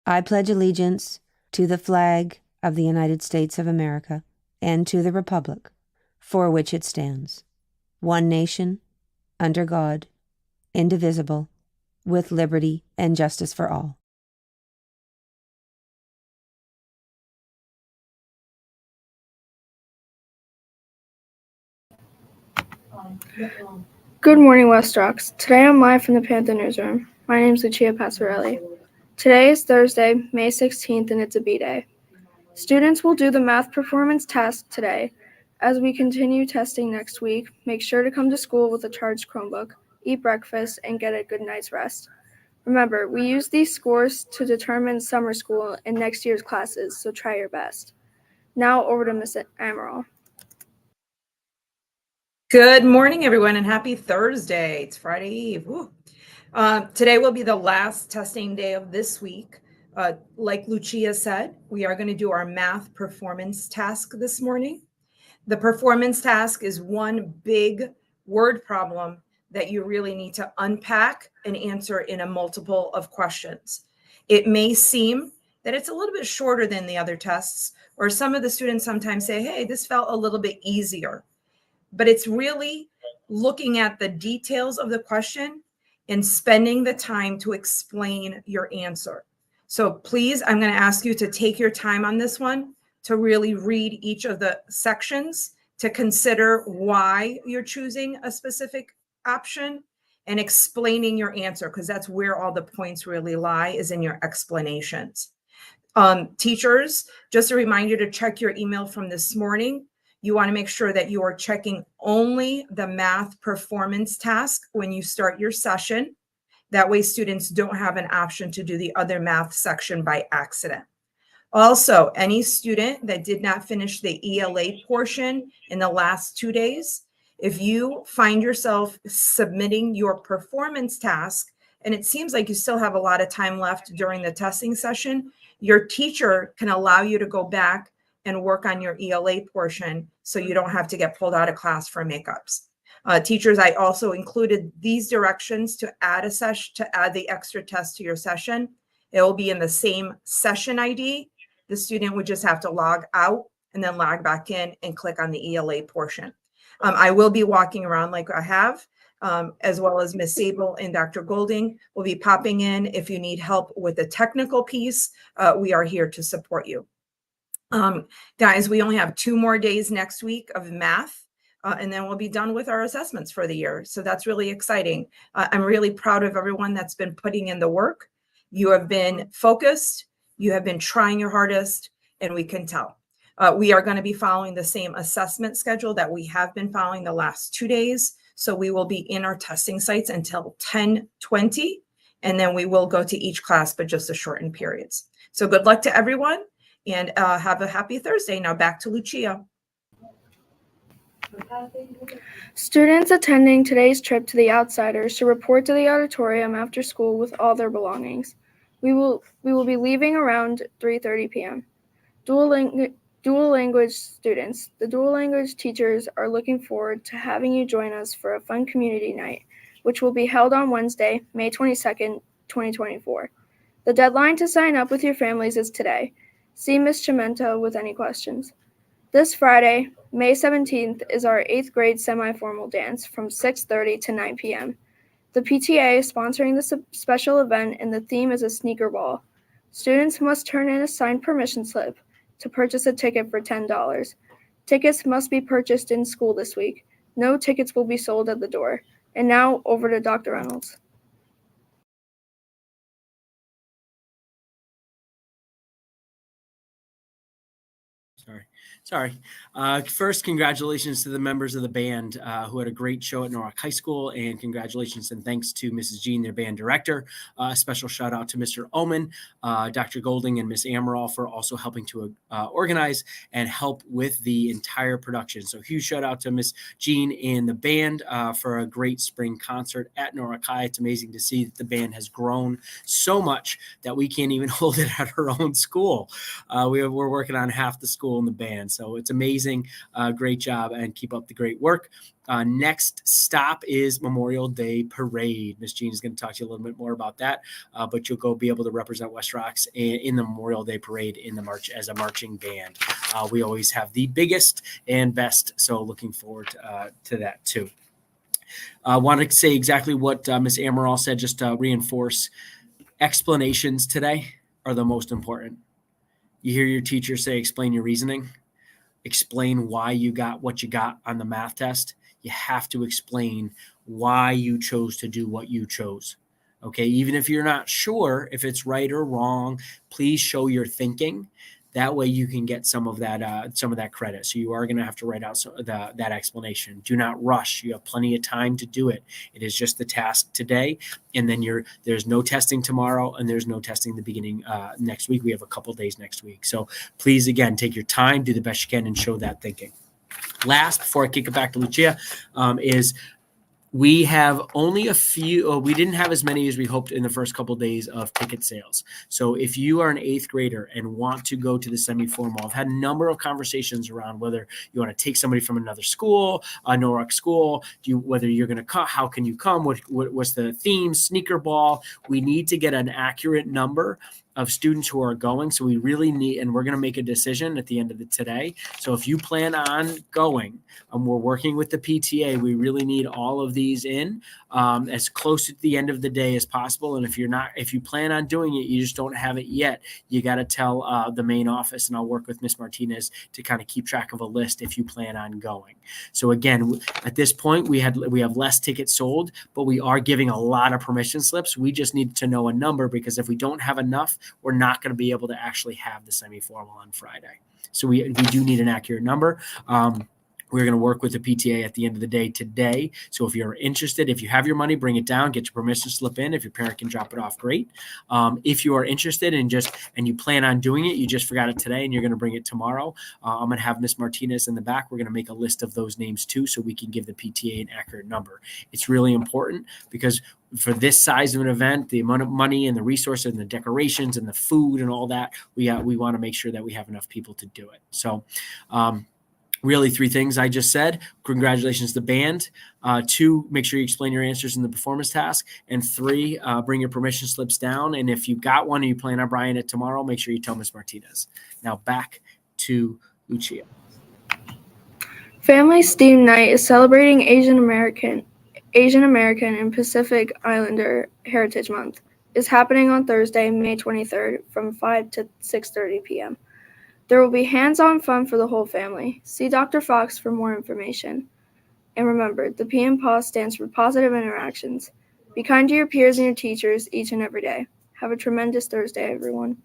I pledge allegiance to the flag of the United States of America and to the republic for which it stands, one nation, under God, indivisible, with liberty and justice for all. Good morning, West Rocks. Today I'm live from the Panther newsroom. My name is Lucia Passarelli. Today is Thursday, May 16th, and it's a B-Day. Students will do the math performance task today. As we continue testing next week, make sure to come to school with a charged Chromebook, eat breakfast, and get a good night's rest. Remember, we use these scores to determine summer school and next year's classes, so try your best. Now over to Ms. Amaral. Good morning, everyone, and happy Thursday. It's Friday Eve. Today will be the last testing day of this week. Like Lucia said, we are going to do our math performance task this morning. The performance task is one big word problem that you really need to unpack and answer in a multiple of questions. It may seem that it's a little bit shorter than the other tests, or some of the students sometimes say, hey, this felt a little bit easier. But it's really looking at the details of the question and spending the time to explain your answer. So please, I'm going to ask you to take your time on this one, to really read each of the sections, to consider why you're choosing a specific option and explaining your answer, because that's where all the points really lie, is in your explanations. Teachers, just a reminder to check your email from this morning. You want to make sure that you are checking only the math performance task when you start your session. That way students don't have an option to do the other math section by accident. Also, any student that did not finish the ELA portion in the last 2 days, if you find yourself submitting your performance task and it seems like you still have a lot of time left during the testing session, your teacher can allow you to go back and work on your ELA portion so you don't have to get pulled out of class for makeups. Teachers, I also included these directions to add a session, to add the extra test to your session. It will be in the same session ID. The student would just have to log out and then log back in and click on the ELA portion. I will be walking around like I have, as well as Ms. Sable and Dr. Golding will be popping in. If you need help with the technical piece, we are here to support you. Guys, we only have 2 more days next week of math, and then we'll be done with our assessments for the year. So that's really exciting. I'm really proud of everyone that's been putting in the work. You have been focused, you have been trying your hardest, and we can tell. We are going to be following the same assessment schedule that we have been following the last 2 days. So we will be in our testing sites until 10:20, and then we will go to each class, but just a shortened periods. So good luck to everyone. And have a happy Thursday. Now back to Lucia. Students attending today's trip to the Outsiders should report to the auditorium after school with all their belongings. We will be leaving around 3:30 p.m. Dual language students. The dual language teachers are looking forward to having you join us for a fun community night, which will be held on Wednesday, May 22nd, 2024. The deadline to sign up with your families is today. See Ms. Chimento with any questions. This Friday, May 17th, is our 8th grade semi-formal dance from 6:30 to 9 p.m. The PTA is sponsoring this special event, and the theme is a sneaker ball. Students must turn in a signed permission slip to purchase a ticket for $10. Tickets must be purchased in school this week. No tickets will be sold at the door. And now over to Dr. Reynolds. Sorry. First, congratulations to the members of the band who had a great show at Norwalk High School, and congratulations and thanks to Mrs. Jean, their band director. Special shout out to Mr. Oman, Dr. Golding, and Miss Amaral for also helping to organize and help with the entire production. So huge shout out to Miss Jean and the band for a great spring concert at Norwalk High. It's amazing to see that the band has grown so much that we can't even hold it at our own school. We're working on half the school in the band. So it's amazing. Great job, and keep up the great work. Next stop is Memorial Day Parade. Miss Jean is going to talk to you a little bit more about that, but you'll go be able to represent West Rocks in the Memorial Day Parade in the march as a marching band. We always have the biggest and best, so looking forward to that too. I want to say exactly what Ms. Amaral said, just to reinforce. Explanations today are the most important. You hear your teacher say, explain your reasoning, explain why you got what you got on the math test. You have to explain why you chose to do what you chose. Okay, even if you're not sure if it's right or wrong, please show your thinking. That way you can get some of that credit. So you are going to have to write out that explanation. Do not rush. You have plenty of time to do it. It is just the task today, and then there's no testing tomorrow, and there's no testing the beginning next week. We have a couple days next week. So please, again, take your time, do the best you can, and show that thinking. Last, before I kick it back to Lucia, is we have only a few. We didn't have as many as we hoped in the first couple of days of ticket sales. So if you are an 8th grader and want to go to the semi-formal, I've had a number of conversations around whether you want to take somebody from another school, a Norwalk school, whether you're going to come, how can you come, what's the theme, sneaker ball. We need to get an accurate number of students who are going. So we really need, and we're going to make a decision at the end of today. So if you plan on going, we're working with the PTA. We really need all of these in as close at the end of the day as possible. And if you plan on doing it, you just don't have it yet, you got to tell the main office, and I'll work with Miss Martinez to kind of keep track of a list if you plan on going. So again, at this point, we have less tickets sold, but we are giving a lot of permission slips. We just need to know a number, because if we don't have enough, we're not going to be able to actually have the semi-formal on Friday. So we do need an accurate number. We're going to work with the PTA at the end of the day today. So if you're interested, if you have your money, bring it down, get your permission slip in. If your parent can drop it off, great. If you are interested and you plan on doing it, you just forgot it today and you're going to bring it tomorrow, I'm going to have Miss Martinez in the back. We're going to make a list of those names too, so we can give the PTA an accurate number. It's really important, because for this size of an event, the amount of money and the resources and the decorations and the food and all that, we want to make sure that we have enough people to do it. So, really 3 things I just said. Congratulations to the band. 2, make sure you explain your answers in the performance task. And 3, bring your permission slips down. And if you got one and you plan on buying it tomorrow, make sure you tell Ms. Martinez. Now back to Lucia. Family Steam Night is celebrating Asian American and Pacific Islander Heritage Month. Is happening on Thursday, May 23rd from 5 to 6:30 p.m. There will be hands-on fun for the whole family. See Dr. Fox for more information. And remember, the PMPAW stands for Positive Interactions. Be kind to your peers and your teachers each and every day. Have a tremendous Thursday, everyone.